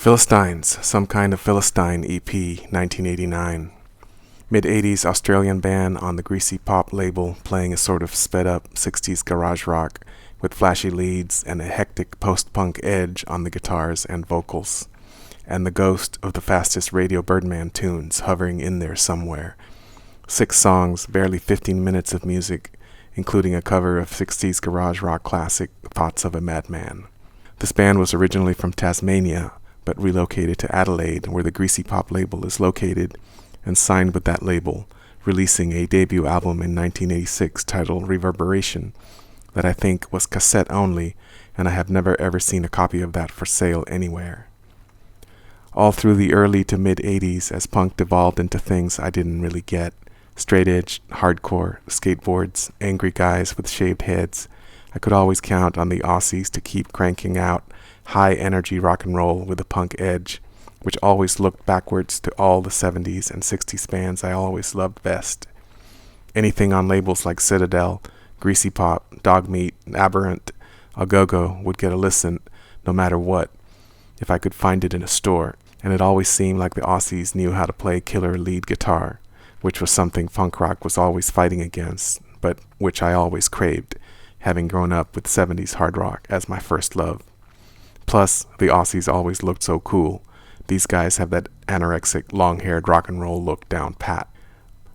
Philisteins, Some Kind of Philistine EP, 1989. Mid-80s Australian band on the greasy pop label playing a sort of sped-up 60s garage rock with flashy leads and a hectic post-punk edge on the guitars and vocals, and the ghost of the fastest Radio Birdman tunes hovering in there somewhere. 6 songs, barely 15 minutes of music, including a cover of 60s garage rock classic Thoughts of a Madman. This band was originally from Tasmania, but relocated to Adelaide, where the greasy pop label is located, and signed with that label, releasing a debut album in 1986 titled Reverberation, that I think was cassette only, and I have never ever seen a copy of that for sale anywhere. All through the early to mid-80s, as punk devolved into things I didn't really get, straight edge, hardcore, skateboards, angry guys with shaved heads, I could always count on the Aussies to keep cranking out high-energy rock and roll with a punk edge, which always looked backwards to all the 70s and 60s bands I always loved best. Anything on labels like Citadel, Greasy Pop, Dogmeat, Aberrant, A-Go-Go would get a listen no matter what, if I could find it in a store, and it always seemed like the Aussies knew how to play killer lead guitar, which was something punk rock was always fighting against, but which I always craved, having grown up with 70s hard rock as my first love. Plus, the Aussies always looked so cool. These guys have that anorexic, long-haired rock and roll look down pat.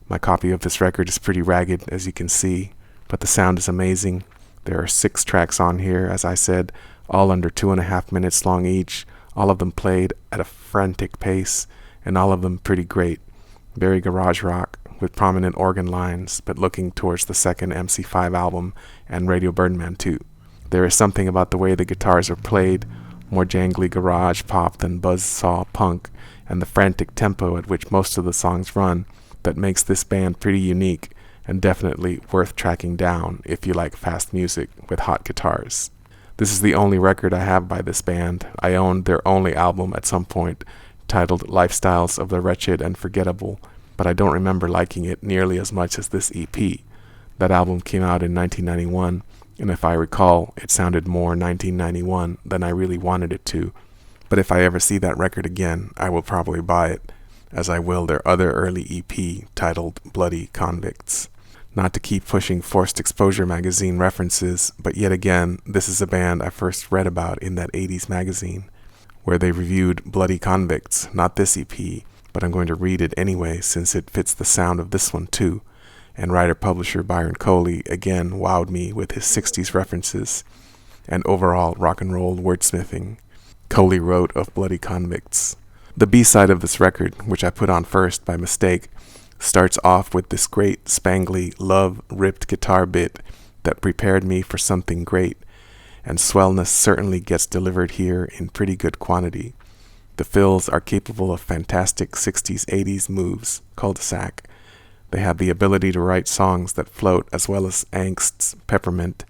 My copy of this record is pretty ragged, as you can see, but the sound is amazing. There are 6 tracks on here, as I said, all under 2.5 minutes long each, all of them played at a frantic pace, and all of them pretty great. Very garage rock, with prominent organ lines, but looking towards the second MC5 album and Radio Birdman 2. There is something about the way the guitars are played, more jangly garage pop than buzzsaw punk, and the frantic tempo at which most of the songs run, that makes this band pretty unique and definitely worth tracking down if you like fast music with hot guitars. This is the only record I have by this band. I owned their only album at some point, titled Lifestyles of the Wretched and Forgettable, but I don't remember liking it nearly as much as this EP. That album came out in 1991, and if I recall, it sounded more 1991 than I really wanted it to. But if I ever see that record again, I will probably buy it, as I will their other early EP titled Bloody Convicts. Not to keep pushing Forced Exposure magazine references, but yet again, this is a band I first read about in that 80s magazine, where they reviewed Bloody Convicts, not this EP, but I'm going to read it anyway since it fits the sound of this one too. And writer-publisher Byron Coley again wowed me with his 60s references and overall rock and roll wordsmithing. Coley wrote of Bloody Convicts. The B-side of this record, which I put on first by mistake, starts off with this great spangly love-ripped guitar bit that prepared me for something great, and swellness certainly gets delivered here in pretty good quantity. The fills are capable of fantastic 60s-80s moves, cul-de-sac. They have the ability to write songs that float as well as angst's peppermint.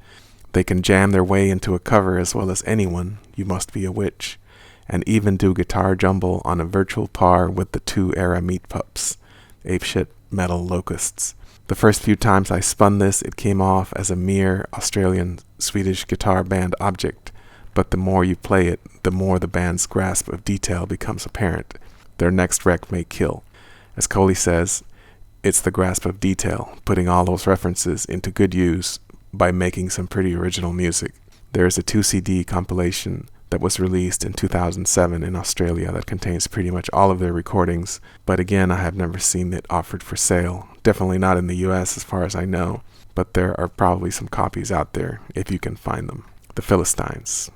They can jam their way into a cover as well as anyone, You Must Be a Witch, and even do guitar jumble on a virtual par with the 2-era Meat Pups, apeshit metal locusts. The first few times I spun this, it came off as a mere Australian-Swedish guitar band object, but the more you play it, the more the band's grasp of detail becomes apparent. Their next rec may kill. As Coley says, it's the grasp of detail, putting all those references into good use by making some pretty original music. There is a 2-CD compilation that was released in 2007 in Australia that contains pretty much all of their recordings, but again, I have never seen it offered for sale. Definitely not in the US as far as I know, but there are probably some copies out there if you can find them. The Philistines.